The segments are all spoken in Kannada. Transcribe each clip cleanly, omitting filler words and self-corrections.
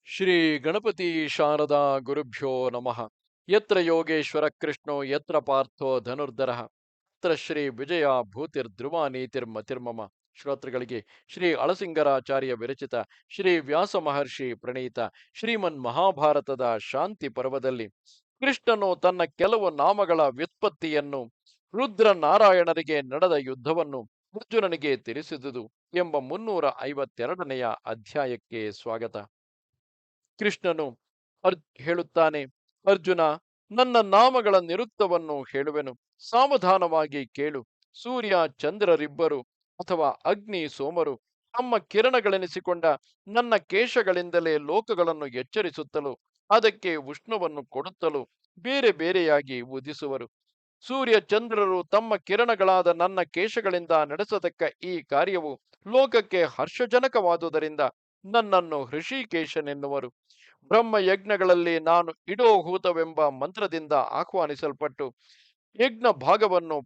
ಶ್ರೀ ಗಣಪತಿ ಶಾರದಾ ಗುರುಭ್ಯೋ ನಮಃ. ಯತ್ರ ಯೋಗೇಶ್ವರ ಕೃಷ್ಣೋ ಯತ್ರ ಪಾರ್ಥೋ ಧನುರ್ಧರಃ ತತ್ರ ಶ್ರೀ ವಿಜಯ ಭೂತಿರ್ಧ್ರುವ ನೀತಿರ್ಮತಿರ್ಮಮ. ಶ್ರೋತೃಗಳಿಗೆ ಶ್ರೀ ಅಳಸಿಂಗರಾಚಾರ್ಯ ವಿರಚಿತ ಶ್ರೀ ವ್ಯಾಸ ಮಹರ್ಷಿ ಪ್ರಣೀತ ಶ್ರೀಮನ್ ಮಹಾಭಾರತದ ಶಾಂತಿ ಪರ್ವದಲ್ಲಿ ಕೃಷ್ಣನು ತನ್ನ ಕೆಲವು ನಾಮಗಳ ವ್ಯುತ್ಪತ್ತಿಯನ್ನು ರುದ್ರ ನಾರಾಯಣರಿಗೆ ನಡೆದ ಯುದ್ಧವನ್ನು ಅರ್ಜುನನಿಗೆ ತಿಳಿಸಿದುದು ಎಂಬ 352ನೆಯ ಅಧ್ಯಾಯಕ್ಕೆ ಸ್ವಾಗತ. ಕೃಷ್ಣನು ಹೇಳುತ್ತಾನೆ, ಅರ್ಜುನ, ನನ್ನ ನಾಮಗಳ ನಿರುಕ್ತವನ್ನು ಹೇಳುವೆನು, ಸಾವಧಾನವಾಗಿ ಕೇಳು. ಸೂರ್ಯ ಚಂದ್ರರಿಬ್ಬರು ಅಥವಾ ಅಗ್ನಿ ಸೋಮರು ತಮ್ಮ ಕಿರಣಗಳೆನಿಸಿಕೊಂಡ ನನ್ನ ಕೇಶಗಳಿಂದಲೇ ಲೋಕಗಳನ್ನು ಎಚ್ಚರಿಸುತ್ತಲೂ ಅದಕ್ಕೆ ಉಷ್ಣವನ್ನು ಕೊಡುತ್ತಲೂ ಬೇರೆ ಬೇರೆಯಾಗಿ ಉದಿಸುವರು. ಸೂರ್ಯ ಚಂದ್ರರು ತಮ್ಮ ಕಿರಣಗಳಾದ ನನ್ನ ಕೇಶಗಳಿಂದ ನಡೆಸತಕ್ಕ ಈ ಕಾರ್ಯವು ಲೋಕಕ್ಕೆ ಹರ್ಷಜನಕವಾದುದರಿಂದ ನನ್ನನ್ನು ಹೃಷಿಕೇಶನೆನ್ನುವರು. ಬ್ರಹ್ಮ ಯಜ್ಞಗಳಲ್ಲಿ ನಾನು ಇಡೋಹೂತವೆಂಬ ಮಂತ್ರದಿಂದ ಆಹ್ವಾನಿಸಲ್ಪಟ್ಟು ಯಜ್ಞ ಭಾಗವನ್ನು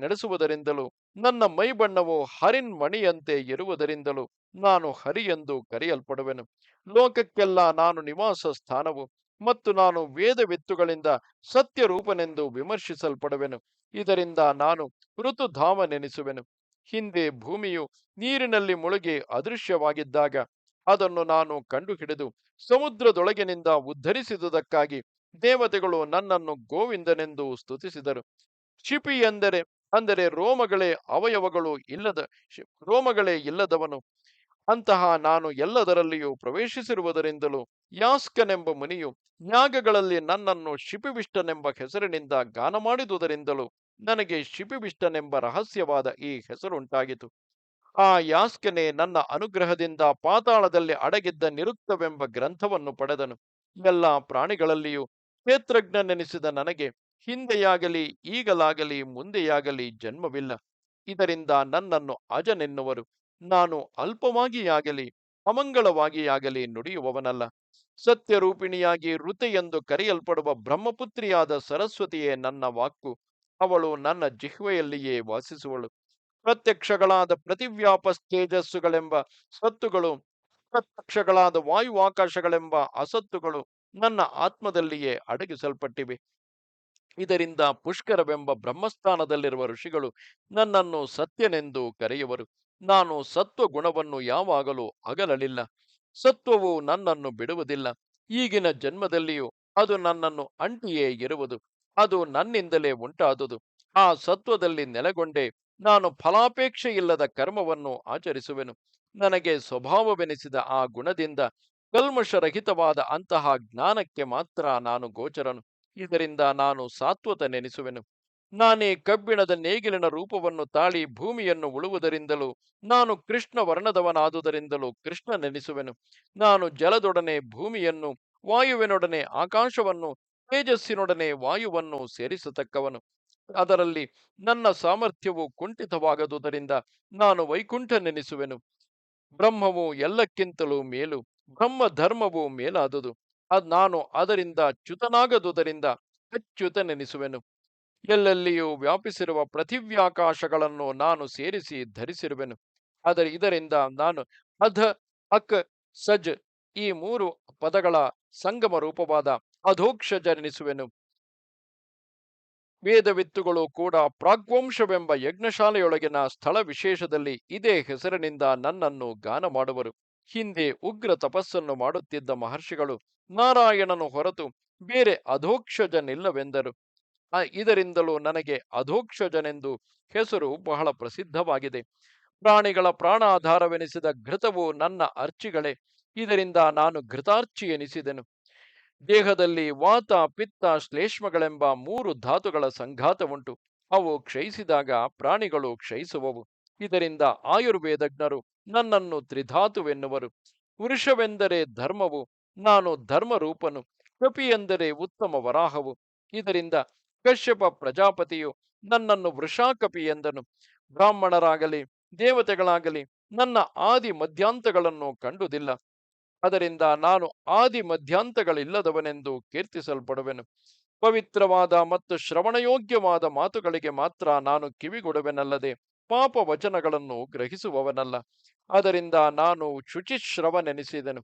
ನಡೆಸುವುದರಿಂದಲೂ ನನ್ನ ಮೈಬಣ್ಣವು ಹರಿನ್ಮಣಿಯಂತೆ ಇರುವುದರಿಂದಲೂ ನಾನು ಹರಿ ಎಂದು ಕರೆಯಲ್ಪಡುವೆನು. ಲೋಕಕ್ಕೆಲ್ಲ ನಾನು ನಿವಾಸ ಸ್ಥಾನವು ಮತ್ತು ನಾನು ವೇದವಿತ್ತುಗಳಿಂದ ಸತ್ಯರೂಪನೆಂದು ವಿಮರ್ಶಿಸಲ್ಪಡುವೆನು. ಇದರಿಂದ ನಾನು ಋತುಧಾಮನೆನಿಸುವೆನು. ಹಿಂದೆ ಭೂಮಿಯು ನೀರಿನಲ್ಲಿ ಮುಳುಗಿ ಅದೃಶ್ಯವಾಗಿದ್ದಾಗ ಅದನ್ನು ನಾನು ಕಂಡುಹಿಡಿದು ಸಮುದ್ರದೊಳಗಿನಿಂದ ಉದ್ಧರಿಸಿದುದಕ್ಕಾಗಿ ದೇವತೆಗಳು ನನ್ನನ್ನು ಗೋವಿಂದನೆಂದು ಸ್ತುತಿಸಿದರು. ಶಿಪಿ ಅಂದರೆ ರೋಮಗಳೇ ಇಲ್ಲದವನು. ಅಂತಹ ನಾನು ಎಲ್ಲದರಲ್ಲಿಯೂ ಪ್ರವೇಶಿಸಿರುವುದರಿಂದಲೂ ಯಾಸ್ಕನೆಂಬ ಮುನಿಯು ಯಾಗಗಳಲ್ಲಿ ನನ್ನನ್ನು ಶಿಪಿವಿಷ್ಟನೆಂಬ ಹೆಸರಿನಿಂದ ಗಾನ ಮಾಡಿದುದರಿಂದಲೂ ನನಗೆ ಶಿಪಿವಿಷ್ಟನೆಂಬ ರಹಸ್ಯವಾದ ಈ ಹೆಸರುಂಟಾಗಿತು. ಆ ಯಾಸ್ಕನೇ ನನ್ನ ಅನುಗ್ರಹದಿಂದ ಪಾತಾಳದಲ್ಲಿ ಅಡಗಿದ್ದ ನಿರುಕ್ತವೆಂಬ ಗ್ರಂಥವನ್ನು ಪಡೆದನು. ಎಲ್ಲ ಪ್ರಾಣಿಗಳಲ್ಲಿಯೂ ಕ್ಷೇತ್ರಜ್ಞನೆನಿಸಿದ ನನಗೆ ಹಿಂದೆಯಾಗಲಿ ಈಗಲಾಗಲಿ ಮುಂದೆಯಾಗಲಿ ಜನ್ಮವಿಲ್ಲ. ಇದರಿಂದ ನನ್ನನ್ನು ಅಜನೆನ್ನುವರು. ನಾನು ಅಲ್ಪವಾಗಿಯಾಗಲಿ ಅಮಂಗಳವಾಗಿಯಾಗಲಿ ನುಡಿಯುವವನಲ್ಲ. ಸತ್ಯರೂಪಿಣಿಯಾಗಿ ಋತೆ ಎಂದು ಕರೆಯಲ್ಪಡುವ ಬ್ರಹ್ಮಪುತ್ರಿಯಾದ ಸರಸ್ವತಿಯೇ ನನ್ನ ವಾಕ್ಕು. ಅವಳು ನನ್ನ ಜಿಹ್ವೆಯಲ್ಲಿಯೇ ವಾಸಿಸುವಳು. ಪ್ರತ್ಯಕ್ಷಗಳಾದ ಪ್ರತಿವ್ಯಾಪಸ್ತೇಜಸ್ಸುಗಳೆಂಬ ಸತ್ತುಗಳು, ಅಪ್ರತ್ಯಕ್ಷಗಳಾದ ವಾಯುವಾಕಾಶಗಳೆಂಬ ಅಸತ್ತುಗಳು ನನ್ನ ಆತ್ಮದಲ್ಲಿಯೇ ಅಡಗಿಸಲ್ಪಟ್ಟಿವೆ. ಇದರಿಂದ ಪುಷ್ಕರವೆಂಬ ಬ್ರಹ್ಮಸ್ಥಾನದಲ್ಲಿರುವ ಋಷಿಗಳು ನನ್ನನ್ನು ಸತ್ಯನೆಂದು ಕರೆಯುವರು. ನಾನು ಸತ್ವ ಗುಣವನ್ನು ಯಾವಾಗಲೂ ಅಗಲಲಿಲ್ಲ. ಸತ್ವವು ನನ್ನನ್ನು ಬಿಡುವುದಿಲ್ಲ. ಈಗಿನ ಜನ್ಮದಲ್ಲಿಯೂ ಅದು ನನ್ನನ್ನು ಅಂಟಿಯೇ ಇರುವುದು. ಅದು ನನ್ನಿಂದಲೇ ಉಂಟಾದುದು. ಆ ಸತ್ವದಲ್ಲಿ ನೆಲೆಗೊಂಡೇ ನಾನು ಫಲಾಪೇಕ್ಷೆಯಿಲ್ಲದ ಕರ್ಮವನ್ನು ಆಚರಿಸುವೆನು. ನನಗೆ ಸ್ವಭಾವವೆನಿಸಿದ ಆ ಗುಣದಿಂದ ಕಲ್ಮಷರಹಿತವಾದ ಅಂತಹ ಜ್ಞಾನಕ್ಕೆ ಮಾತ್ರ ನಾನು ಗೋಚರನು. ಇದರಿಂದ ನಾನು ಸಾತ್ವತನೆನಿಸುವೆನು. ನಾನೇ ಕಬ್ಬಿಣದ ನೇಗಿಲಿನ ರೂಪವನ್ನು ತಾಳಿ ಭೂಮಿಯನ್ನು ಉಳುವುದರಿಂದಲೂ ನಾನು ಕೃಷ್ಣ ವರ್ಣದವನಾದುದರಿಂದಲೂ ಕೃಷ್ಣನೆನಿಸುವೆನು. ನಾನು ಜಲದೊಡನೆ ಭೂಮಿಯನ್ನು, ವಾಯುವಿನೊಡನೆ ಆಕಾಶವನ್ನು, ತೇಜಸ್ಸಿನೊಡನೆ ವಾಯುವನ್ನು ಸೇರಿಸತಕ್ಕವನು. ಅದರಲ್ಲಿ ನನ್ನ ಸಾಮರ್ಥ್ಯವು ಕುಂಠಿತವಾಗದುದರಿಂದ ನಾನು ವೈಕುಂಠನೆನಿಸುವೆನು. ಬ್ರಹ್ಮವು ಎಲ್ಲಕ್ಕಿಂತಲೂ ಮೇಲು, ಬ್ರಹ್ಮ ಧರ್ಮವು ಮೇಲಾದುದು. ನಾನು ಅದರಿಂದ ಚ್ಯುತನಾಗದುದರಿಂದ ಅಚ್ಯುತನೆನಿಸುವೆನು. ಎಲ್ಲೆಲ್ಲಿಯೂ ವ್ಯಾಪಿಸಿರುವ ಪೃಥಿವ್ಯಾಕಾಶಗಳನ್ನು ನಾನು ಸೇರಿಸಿ ಧರಿಸಿರುವೆನು. ಇದರಿಂದ ನಾನು ಅಧ, ಅಕ್, ಸಜ್ ಈ 3 ಪದಗಳ ಸಂಗಮ ರೂಪವಾದ ಅಧೋಕ್ಷಜನೆನಿಸುವೆನು. ವೇದವಿತ್ತುಗಳು ಕೂಡ ಪ್ರಾಗ್ವಂಶವೆಂಬ ಯಜ್ಞಶಾಲೆಯೊಳಗಿನ ಸ್ಥಳ ವಿಶೇಷದಲ್ಲಿ ಇದೇ ಹೆಸರಿನಿಂದ ನನ್ನನ್ನು ಗಾನ ಮಾಡುವರು. ಹಿಂದೆ ಉಗ್ರ ತಪಸ್ಸನ್ನು ಮಾಡುತ್ತಿದ್ದ ಮಹರ್ಷಿಗಳು ನಾರಾಯಣನು ಹೊರತು ಬೇರೆ ಅಧೋಕ್ಷಜನಿಲ್ಲವೆಂದರು. ಇದರಿಂದಲೂ ನನಗೆ ಅಧೋಕ್ಷಜನೆಂದು ಹೆಸರು ಬಹಳ ಪ್ರಸಿದ್ಧವಾಗಿದೆ. ಪ್ರಾಣಿಗಳ ಪ್ರಾಣಾಧಾರವೆನಿಸಿದ ಘೃತವು ನನ್ನ ಅರ್ಚಿಗಳೇ. ಇದರಿಂದ ನಾನು ಘೃತಾರ್ಚಿ ಎನಿಸಿದೆನು. ದೇಹದಲ್ಲಿ ವಾತ, ಪಿತ್ತ, ಶ್ಲೇಷ್ಮಗಳೆಂಬ 3 ಧಾತುಗಳ ಸಂಘಾತವುಂಟು. ಅವು ಕ್ಷಯಿಸಿದಾಗ ಪ್ರಾಣಿಗಳು ಕ್ಷಯಿಸುವವು. ಇದರಿಂದ ಆಯುರ್ವೇದಜ್ಞರು ನನ್ನನ್ನು ತ್ರಿಧಾತುವೆನ್ನುವರು. ವೃಷವೆಂದರೆ ಧರ್ಮವು, ನಾನು ಧರ್ಮರೂಪನು. ಕಪಿ ಎಂದರೆ ಉತ್ತಮ ವರಾಹವು. ಇದರಿಂದ ಕಶ್ಯಪ ಪ್ರಜಾಪತಿಯು ನನ್ನನ್ನು ವೃಷಾಕಪಿ ಎಂದನು. ಬ್ರಾಹ್ಮಣರಾಗಲಿ ದೇವತೆಗಳಾಗಲಿ ನನ್ನ ಆದಿ ಮಧ್ಯಾಂತಗಳನ್ನು ಕಂಡುದಿಲ್ಲ. ಅದರಿಂದ ನಾನು ಆದಿ ಮಧ್ಯಾಂತಗಳಿಲ್ಲದವನೆಂದು ಕೀರ್ತಿಸಲ್ಪಡುವೆನು. ಪವಿತ್ರವಾದ ಮತ್ತು ಶ್ರವಣಯೋಗ್ಯವಾದ ಮಾತುಗಳಿಗೆ ಮಾತ್ರ ನಾನು ಕಿವಿಗೊಡುವೆನಲ್ಲದೆ ಪಾಪ ವಚನಗಳನ್ನು ಗ್ರಹಿಸುವವನಲ್ಲ. ಅದರಿಂದ ನಾನು ಶುಚಿಶ್ರವನೆನಿಸಿದೆನು.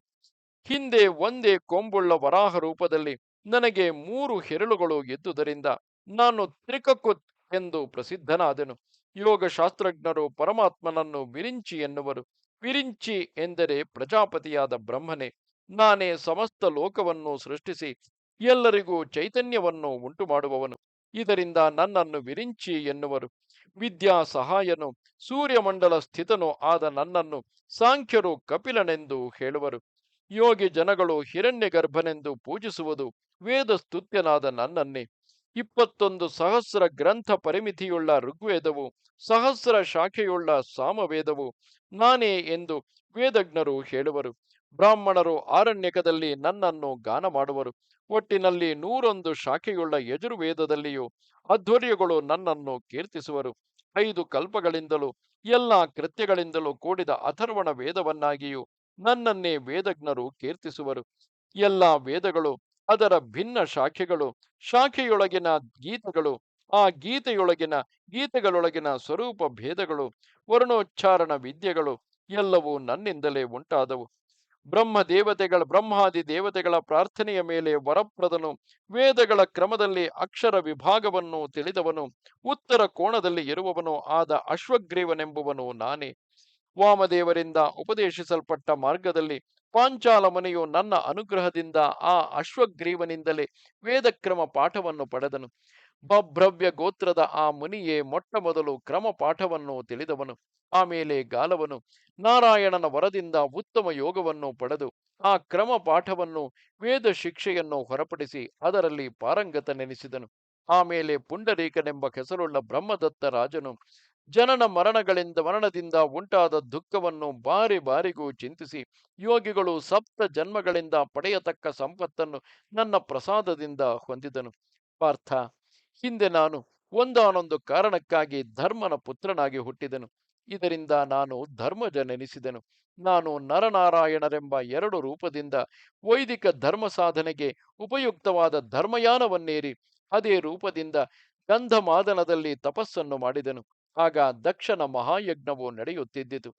ಹಿಂದೆ ಒಂದೇ ಕೊಂಬುಳ್ಳ ವರಾಹ ರೂಪದಲ್ಲಿ ನನಗೆ 3 ಹೆರಳುಗಳು ಎದ್ದುದರಿಂದ ನಾನು ತ್ರಿಕಕುತ್ ಎಂದು ಪ್ರಸಿದ್ಧನಾದೆನು. ಯೋಗಶಾಸ್ತ್ರಜ್ಞರು ಪರಮಾತ್ಮನನ್ನು ವಿರಿಂಚಿ ಎನ್ನುವರು. ವಿರಿಂಚಿ ಎಂದರೆ ಪ್ರಜಾಪತಿಯಾದ ಬ್ರಹ್ಮನೇ. ನಾನೇ ಸಮಸ್ತ ಲೋಕವನ್ನು ಸೃಷ್ಟಿಸಿ ಎಲ್ಲರಿಗೂ ಚೈತನ್ಯವನ್ನು ಉಂಟು ಮಾಡುವವನು. ಇದರಿಂದ ನನ್ನನ್ನು ವಿರಿಂಚಿ ಎನ್ನುವರು. ವಿದ್ಯಾ ಸಹಾಯನು ಸೂರ್ಯಮಂಡಲ ಸ್ಥಿತನೂ ಆದ ನನ್ನನ್ನು ಸಾಂಖ್ಯರು ಕಪಿಲನೆಂದು ಹೇಳುವರು. ಯೋಗಿ ಜನಗಳು ಹಿರಣ್ಯಗರ್ಭನೆಂದು ಪೂಜಿಸುವುದು ವೇದ ಸ್ತುತ್ಯನಾದ ನನ್ನನ್ನೇ. 21 ಸಹಸ್ರ ಗ್ರಂಥ ಪರಿಮಿತಿಯುಳ್ಳ ಋಗ್ವೇದವು, ಸಹಸ್ರ ಶಾಖೆಯುಳ್ಳ ಸಾಮವೇದವು ನಾನೇ ಎಂದು ವೇದಜ್ಞರು ಹೇಳುವರು. ಬ್ರಾಹ್ಮಣರು ಆರಣ್ಯಕದಲ್ಲಿ ನನ್ನನ್ನು ಗಾನ ಮಾಡುವರು. ಒಟ್ಟಿನಲ್ಲಿ 101 ಶಾಖೆಯುಳ್ಳ ಯಜುರ್ವೇದದಲ್ಲಿಯೂ ಅಧ್ವರ್ಯಗಳು ನನ್ನನ್ನು ಕೀರ್ತಿಸುವರು. 5 ಕಲ್ಪಗಳಿಂದಲೂ ಎಲ್ಲ ಕೃತ್ಯಗಳಿಂದಲೂ ಕೂಡಿದ ಅಥರ್ವಣ ವೇದವನ್ನಾಗಿಯೂ ನನ್ನನ್ನೇ ವೇದಜ್ಞರು ಕೀರ್ತಿಸುವರು. ಎಲ್ಲ ವೇದಗಳು, ಅದರ ಭಿನ್ನ ಶಾಖೆಗಳು, ಶಾಖೆಯೊಳಗಿನ ಗೀತೆಗಳು, ಆ ಗೀತೆಯೊಳಗಿನ ಗೀತೆಗಳೊಳಗಿನ ಸ್ವರೂಪ ಭೇದಗಳು, ವರ್ಣೋಚ್ಚಾರಣ ವಿದ್ಯೆಗಳು ಎಲ್ಲವೂ ನನ್ನಿಂದಲೇ ಉಂಟಾದವು. ಬ್ರಹ್ಮಾದಿ ದೇವತೆಗಳ ಪ್ರಾರ್ಥನೆಯ ಮೇಲೆ ವರಪ್ರದನು, ವೇದಗಳ ಕ್ರಮದಲ್ಲಿ ಅಕ್ಷರ ವಿಭಾಗವನ್ನು ತಿಳಿದವನು, ಉತ್ತರ ಕೋಣದಲ್ಲಿ ಇರುವವನು ಆದ ಅಶ್ವಗ್ರೀವನೆಂಬುವನು ನಾನೇ. ವಾಮದೇವರಿಂದ ಉಪದೇಶಿಸಲ್ಪಟ್ಟ ಮಾರ್ಗದಲ್ಲಿ ಪಾಂಚಾಲ ಮುನಿಯು ನನ್ನ ಅನುಗ್ರಹದಿಂದ ಆ ಅಶ್ವಗ್ರೀವನಿಂದಲೇ ವೇದಕ್ರಮ ಪಾಠವನ್ನು ಪಡೆದನು. ಬಭ್ರವ್ಯ ಗೋತ್ರದ ಆ ಮುನಿಯೇ ಮೊಟ್ಟ ಮೊದಲು ಕ್ರಮ ಪಾಠವನ್ನು ತಿಳಿದವನು. ಆಮೇಲೆ ಗಾಲವನು ನಾರಾಯಣನ ವರದಿಂದ ಉತ್ತಮ ಯೋಗವನ್ನು ಪಡೆದು ಆ ಕ್ರಮ ಪಾಠವನ್ನು, ವೇದ ಶಿಕ್ಷೆಯನ್ನು ಹೊರಪಡಿಸಿ ಅದರಲ್ಲಿ ಪಾರಂಗತನೆನಿಸಿದನು. ಆಮೇಲೆ ಪುಂಡರೀಕನೆಂಬ ಹೆಸರುಳ್ಳ ಬ್ರಹ್ಮದತ್ತ ರಾಜನು ಮರಣದಿಂದ ಉಂಟಾದ ದುಃಖವನ್ನು ಬಾರಿ ಬಾರಿಗೂ ಚಿಂತಿಸಿ, ಯೋಗಿಗಳು 7 ಜನ್ಮಗಳಿಂದ ಪಡೆಯತಕ್ಕ ಸಂಪತ್ತನ್ನು ನನ್ನ ಪ್ರಸಾದದಿಂದ ಹೊಂದಿದನು. ಪಾರ್ಥ, ಹಿಂದೆ ನಾನು ಒಂದಾನೊಂದು ಕಾರಣಕ್ಕಾಗಿ ಧರ್ಮನ ಪುತ್ರನಾಗಿ ಹುಟ್ಟಿದೆನು. ಇದರಿಂದ ನಾನು ಧರ್ಮಜನೆನಿಸಿದೆನು. ನಾನು ನರನಾರಾಯಣರೆಂಬ 2 ರೂಪದಿಂದ ವೈದಿಕ ಧರ್ಮ ಸಾಧನೆಗೆ ಉಪಯುಕ್ತವಾದ ಧರ್ಮಯಾನವನ್ನೇರಿ ಅದೇ ರೂಪದಿಂದ ಗಂಧಮಾದನದಲ್ಲಿ ತಪಸ್ಸನ್ನು ಮಾಡಿದೆನು. ಆಗ ದಕ್ಷನ ಮಹಾಯಜ್ಞವು ನಡೆಯುತ್ತಿದ್ದಿತು.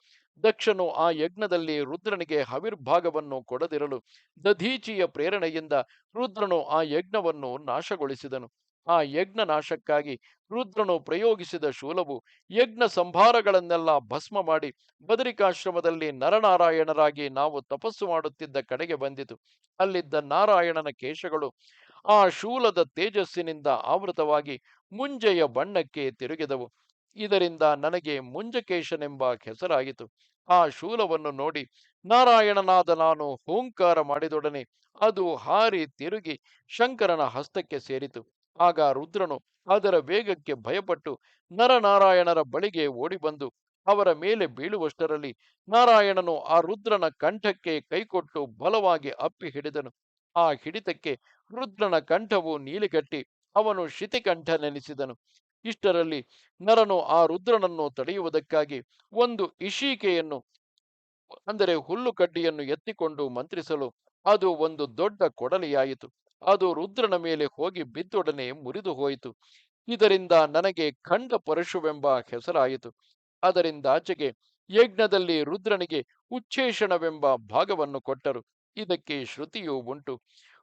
ದಕ್ಷನು ಆ ಯಜ್ಞದಲ್ಲಿ ರುದ್ರನಿಗೆ ಹವಿರ್ಭಾಗವನ್ನು ಕೊಡದಿರಲು ದಧೀಚಿಯ ಪ್ರೇರಣೆಯಿಂದ ರುದ್ರನು ಆ ಯಜ್ಞವನ್ನು ನಾಶಗೊಳಿಸಿದನು. ಆ ಯಜ್ಞ ನಾಶಕ್ಕಾಗಿ ರುದ್ರನು ಪ್ರಯೋಗಿಸಿದ ಶೂಲವು ಯಜ್ಞ ಸಂಭಾರಗಳನ್ನೆಲ್ಲ ಭಸ್ಮ ಮಾಡಿ ಬದರಿಕಾಶ್ರಮದಲ್ಲಿ ನರನಾರಾಯಣರಾಗಿ ನಾವು ತಪಸ್ಸು ಮಾಡುತ್ತಿದ್ದ ಕಡೆಗೆ ಬಂದಿತು. ಅಲ್ಲಿದ್ದ ನಾರಾಯಣನ ಕೇಶಗಳು ಆ ಶೂಲದ ತೇಜಸ್ಸಿನಿಂದ ಆವೃತವಾಗಿ ಮುಂಜೆಯ ಬಣ್ಣಕ್ಕೆ ತಿರುಗಿದವು. ಇದರಿಂದ ನನಗೆ ಮುಂಜಕೇಶನೆಂಬ ಹೆಸರಾಯಿತು. ಆ ಶೂಲವನ್ನು ನೋಡಿ ನಾರಾಯಣನಾದ ನಾನು ಹೂಂಕಾರ ಮಾಡಿದೊಡನೆ ಅದು ಹಾರಿ ತಿರುಗಿ ಶಂಕರನ ಹಸ್ತಕ್ಕೆ ಸೇರಿತು. ಆಗ ರುದ್ರನು ಅದರ ವೇಗಕ್ಕೆ ಭಯಪಟ್ಟು ನರನಾರಾಯಣರ ಬಳಿಗೆ ಓಡಿಬಂದು ಅವರ ಮೇಲೆ ಬೀಳುವಷ್ಟರಲ್ಲಿ ನಾರಾಯಣನು ಆ ರುದ್ರನ ಕಂಠಕ್ಕೆ ಕೈಕೊಟ್ಟು ಬಲವಾಗಿ ಅಪ್ಪಿ ಹಿಡಿದನು. ಆ ಹಿಡಿತಕ್ಕೆ ರುದ್ರನ ಕಂಠವು ನೀಲಿಗಟ್ಟಿ ಅವನು ಶಿತಿಕಂಠನೆನಿಸಿದನು. ಇಷ್ಟರಲ್ಲಿ ನರನು ಆ ರುದ್ರನನ್ನು ತಡೆಯುವುದಕ್ಕಾಗಿ ಒಂದು ಇಶೀಕೆಯನ್ನು, ಅಂದರೆ ಹುಲ್ಲು ಕಡ್ಡಿಯನ್ನು ಎತ್ತಿಕೊಂಡು ಮಂತ್ರಿಸಲು ಅದು ಒಂದು ದೊಡ್ಡ ಕೊಡಲಿಯಾಯಿತು. ಅದು ರುದ್ರನ ಮೇಲೆ ಹೋಗಿ ಬಿದ್ದೊಡನೆ ಮುರಿದು ಹೋಯಿತು. ಇದರಿಂದ ನನಗೆ ಖಂಡ ಪರಶುವೆಂಬ ಹೆಸರಾಯಿತು. ಅದರಿಂದಾಚೆಗೆ ಯಜ್ಞದಲ್ಲಿ ರುದ್ರನಿಗೆ ಉಚ್ಛೇಷಣವೆಂಬ ಭಾಗವನ್ನು ಕೊಟ್ಟರು. ಇದಕ್ಕೆ ಶ್ರುತಿಯೂ ಉಂಟು.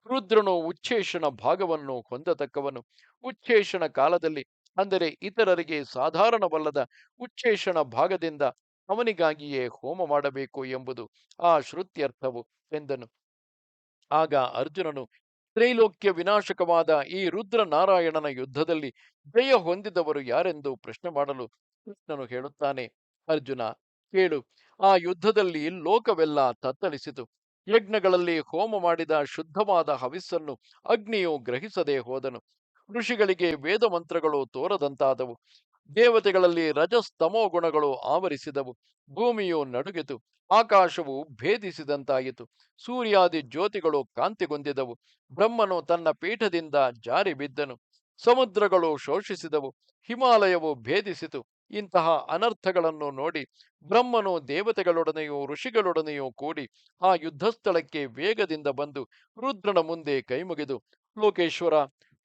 ರುದ್ರನು ಉಚ್ಛೇಷಣ ಭಾಗವನ್ನು ಹೊಂದತಕ್ಕವನು. ಉಚ್ಛೇಷಣ ಕಾಲದಲ್ಲಿ, ಅಂದರೆ ಇತರರಿಗೆ ಸಾಧಾರಣವಲ್ಲದ ಉಚ್ಛೇಷಣ ಭಾಗದಿಂದ ಅವನಿಗಾಗಿಯೇ ಹೋಮ ಮಾಡಬೇಕು ಎಂಬುದು ಆ ಶ್ರುತ್ಯರ್ಥವು ಎಂದನು. ಆಗ ಅರ್ಜುನನು ತ್ರೈಲೋಕ್ಯ ವಿನಾಶಕವಾದ ಈ ರುದ್ರ ನಾರಾಯಣನ ಯುದ್ಧದಲ್ಲಿ ಜಯ ಹೊಂದಿದವರು ಯಾರೆಂದು ಪ್ರಶ್ನೆ ಮಾಡಲು ಕೃಷ್ಣನು ಹೇಳುತ್ತಾನೆ, ಅರ್ಜುನ ಕೇಳು, ಆ ಯುದ್ಧದಲ್ಲಿ ಲೋಕವೆಲ್ಲ ತತ್ತರಿಸಿತು. ಯಜ್ಞಗಳಲ್ಲಿ ಹೋಮ ಮಾಡಿದ ಶುದ್ಧವಾದ ಹವಿಸ್ಸನ್ನು ಅಗ್ನಿಯು ಗ್ರಹಿಸದೆ ಹೋದನು. ಋಷಿಗಳಿಗೆ ವೇದ ಮಂತ್ರಗಳು ತೋರದಂತಾದವು. ದೇವತೆಗಳಲ್ಲಿ ರಜಸ್ತಮೋ ಗುಣಗಳು ಆವರಿಸಿದವು. ಭೂಮಿಯು ನಡುಗಿತು. ಆಕಾಶವು ಭೇದಿಸಿದಂತಾಯಿತು. ಸೂರ್ಯಾದಿ ಜ್ಯೋತಿಗಳು ಕಾಂತಿಗೊಂದಿದವು. ಬ್ರಹ್ಮನು ತನ್ನ ಪೀಠದಿಂದ ಜಾರಿ ಬಿದ್ದನು. ಸಮುದ್ರಗಳು ಶೋಷಿಸಿದವು. ಹಿಮಾಲಯವು ಭೇದಿಸಿತು. ಇಂತಹ ಅನರ್ಥಗಳನ್ನು ನೋಡಿ ಬ್ರಹ್ಮನು ದೇವತೆಗಳೊಡನೆಯೂ ಋಷಿಗಳೊಡನೆಯೂ ಕೂಡಿ ಆ ಯುದ್ಧಸ್ಥಳಕ್ಕೆ ವೇಗದಿಂದ ಬಂದು ರುದ್ರನ ಮುಂದೆ ಕೈಮುಗಿದು, ಲೋಕೇಶ್ವರ,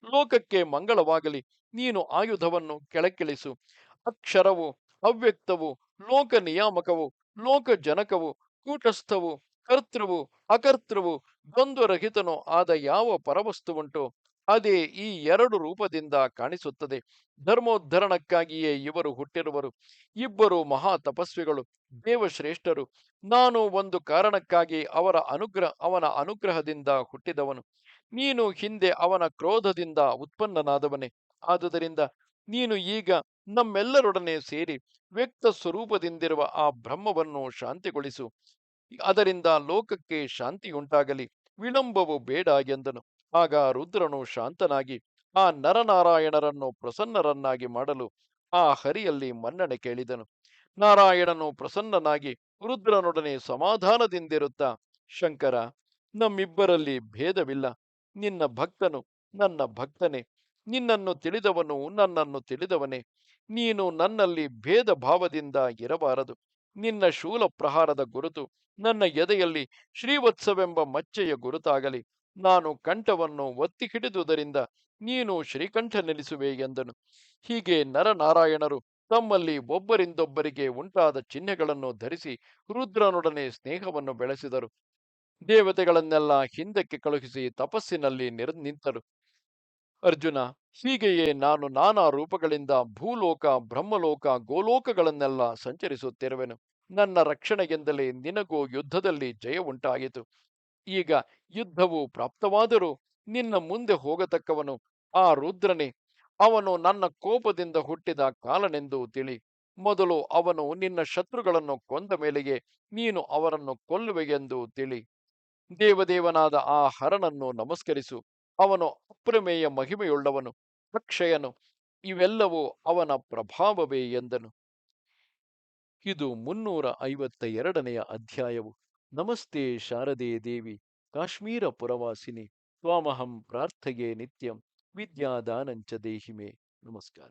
ಲೋಕಕ್ಕೆ ಮಂಗಳವಾಗಲಿ. ನೀನು ಆಯುಧವನ್ನು ಕೆಳಕ್ಕಿಳಿಸು. ಅಕ್ಷರವು, ಅವ್ಯಕ್ತವು, ಲೋಕ ನಿಯಾಮಕವು, ಲೋಕ ಜನಕವು, ಕೂಟಸ್ಥವು, ಕರ್ತೃವು ಅಕರ್ತೃವು ದ್ವಂದ್ವರಹಿತನೋ ಆದ ಯಾವ ಪರವಸ್ತುವುಂಟೋ ಅದೇ ಈ ಎರಡು ರೂಪದಿಂದ ಕಾಣಿಸುತ್ತದೆ. ಧರ್ಮೋದ್ಧರಣಕ್ಕಾಗಿಯೇ ಇವರು ಹುಟ್ಟಿರುವರು. ಇಬ್ಬರು ಮಹಾ ತಪಸ್ವಿಗಳು, ದೇವಶ್ರೇಷ್ಠರು. ನಾನು ಒಂದು ಕಾರಣಕ್ಕಾಗಿ ಅವನ ಅನುಗ್ರಹದಿಂದ ಹುಟ್ಟಿದವನು. ನೀನು ಹಿಂದೆ ಅವನ ಕ್ರೋಧದಿಂದ ಉತ್ಪನ್ನನಾದವನೇ. ಆದುದರಿಂದ ನೀನು ಈಗ ನಮ್ಮೆಲ್ಲರೊಡನೆ ಸೇರಿ ವ್ಯಕ್ತ ಸ್ವರೂಪದಿಂದಿರುವ ಆ ಬ್ರಹ್ಮವನ್ನು ಶಾಂತಿಗೊಳಿಸು. ಅದರಿಂದ ಲೋಕಕ್ಕೆ ಶಾಂತಿಯುಂಟಾಗಲಿ, ವಿಳಂಬವು ಬೇಡ ಎಂದನು. ಆಗ ರುದ್ರನು ಶಾಂತನಾಗಿ ಆ ನರನಾರಾಯಣರನ್ನು ಪ್ರಸನ್ನರನ್ನಾಗಿ ಮಾಡಲು ಆ ಹರಿಯಲ್ಲಿ ಮನ್ನಣೆ ಕೇಳಿದನು. ನಾರಾಯಣನು ಪ್ರಸನ್ನನಾಗಿ ರುದ್ರನೊಡನೆ ಸಮಾಧಾನದಿಂದಿರುತ್ತಾ, ಶಂಕರ, ನಮ್ಮಿಬ್ಬರಲ್ಲಿ ಭೇದವಿಲ್ಲ. ನಿನ್ನ ಭಕ್ತನು ನನ್ನ ಭಕ್ತನೇ, ನಿನ್ನನ್ನು ತಿಳಿದವನು ನನ್ನನ್ನು ತಿಳಿದವನೇ. ನೀನು ನನ್ನಲ್ಲಿ ಭೇದ ಭಾವದಿಂದ ಇರಬಾರದು. ನಿನ್ನ ಶೂಲ ಪ್ರಹಾರದ ಗುರುತು ನನ್ನ ಎದೆಯಲ್ಲಿ ಶ್ರೀವತ್ಸವೆಂಬ ಮಚ್ಚೆಯ ಗುರುತಾಗಲಿ. ನಾನು ಕಂಠವನ್ನು ಒತ್ತಿ ಹಿಡಿದುದರಿಂದ ನೀನು ಶ್ರೀಕಂಠನೆನಿಸುವೆ ಎಂದನು. ಹೀಗೆ ನರನಾರಾಯಣರು ತಮ್ಮಲ್ಲಿ ಒಬ್ಬರಿಂದೊಬ್ಬರಿಗೆ ಉಂಟಾದ ಚಿಹ್ನೆಗಳನ್ನು ಧರಿಸಿ ರುದ್ರನೊಡನೆ ಸ್ನೇಹವನ್ನು ಬೆಳೆಸಿದರು. ದೇವತೆಗಳನ್ನೆಲ್ಲ ಹಿಂದಕ್ಕೆ ಕಳುಹಿಸಿ ತಪಸ್ಸಿನಲ್ಲಿ ನಿಂತರು. ಅರ್ಜುನ, ಹೀಗೆಯೇ ನಾನು ನಾನಾ ರೂಪಗಳಿಂದ ಭೂಲೋಕ, ಬ್ರಹ್ಮಲೋಕ, ಗೋಲೋಕಗಳನ್ನೆಲ್ಲ ಸಂಚರಿಸುತ್ತಿರುವೆನು. ನನ್ನ ರಕ್ಷಣೆಗೆಂದಲೇ ನಿನಗೂ ಯುದ್ಧದಲ್ಲಿ ಜಯ ಉಂಟಾಯಿತು. ಈಗ ಯುದ್ಧವು ಪ್ರಾಪ್ತವಾದರೂ ನಿನ್ನ ಮುಂದೆ ಹೋಗತಕ್ಕವನು ಆ ರುದ್ರನೇ. ಅವನು ನನ್ನ ಕೋಪದಿಂದ ಹುಟ್ಟಿದ ಕಾಲನೆಂದು ತಿಳಿ. ಮೊದಲು ಅವನು ನಿನ್ನ ಶತ್ರುಗಳನ್ನು ಕೊಂದ ಮೇಲೆಯೇ ನೀನು ಅವರನ್ನು ಕೊಲ್ಲುವೆಯೆಂದು ತಿಳಿ. ದೇವದೇವನಾದ ಆ ಹರನನ್ನು ನಮಸ್ಕರಿಸು. ಅವನು ಅಪ್ರಮೇಯ ಮಹಿಮೆಯುಳ್ಳವನು, ಅಕ್ಷಯನು. ಇವೆಲ್ಲವೂ ಅವನ ಪ್ರಭಾವವೇ ಎಂದನು. ಇದು 352ನೆಯ ಅಧ್ಯಾಯವು. ನಮಸ್ತೆ ಶಾರದೆ ದೇವಿ, ಕಾಶ್ಮೀರ ಪುರವಾಸಿನಿ. ತ್ವಾಮಹಂ ಪ್ರಾರ್ಥಯೇ ನಿತ್ಯಂ, ವಿದ್ಯಾದಾನಂಚ ದೇಹಿಮೆ. ನಮಸ್ಕಾರ.